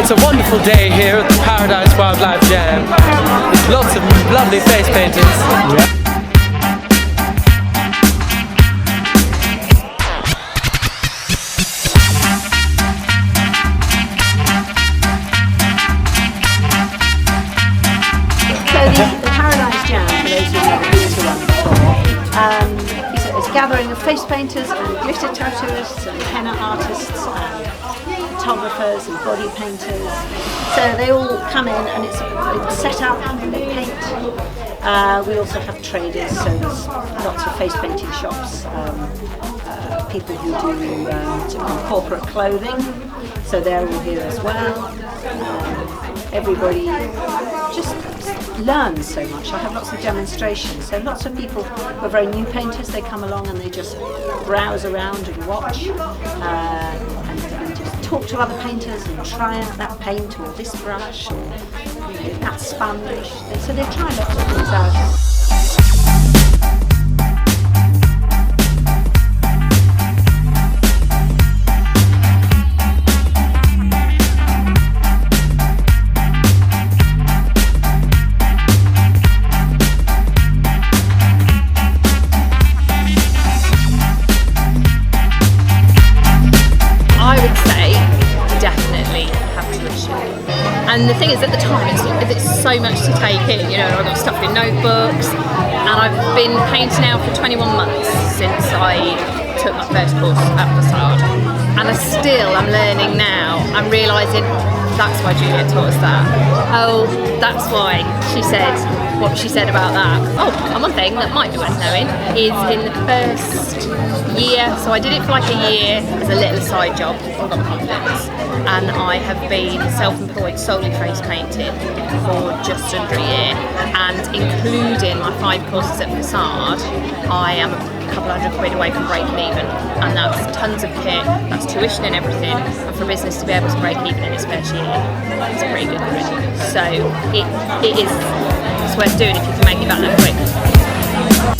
It's a wonderful day here at the Paradise Wildlife Jam. There's lots of lovely face painters. So the Paradise Jam, for those who have never been to one before, is a gathering of face painters and glitter tattooists and henna artists and photographers and body painters. So they all come in and it's set up and they paint. We also have traders, so there's lots of face painting shops, people who do corporate clothing, so they're all here as well. Everybody just learns so much. I have lots of demonstrations, so lots of people who are very new painters, they come along and they just browse around and watch and just talk to other painters and try out that paint or this brush or that sponge. So they try lots of things out. And the thing is, at the time, it's so much to take in. You know, I've got stuff in notebooks, and I've been painting now for 21 months since I took my first course at Facade. And I'm learning now. I'm realising that's why Juliet taught us that. Oh, that's why she said what she said about that. Oh, and one thing that might be worth knowing is in the first year, so I did it for like a year as a little side job, I got confidence, and I have been self-employed solely face painting for just under a year, and including my 5 courses at Facade, I am a couple £100 away from breaking even, and that's tons of kit, that's tuition and everything, and for a business to be able to break even in its first year, it's pretty good. So it's worth doing if you can make it back that quick.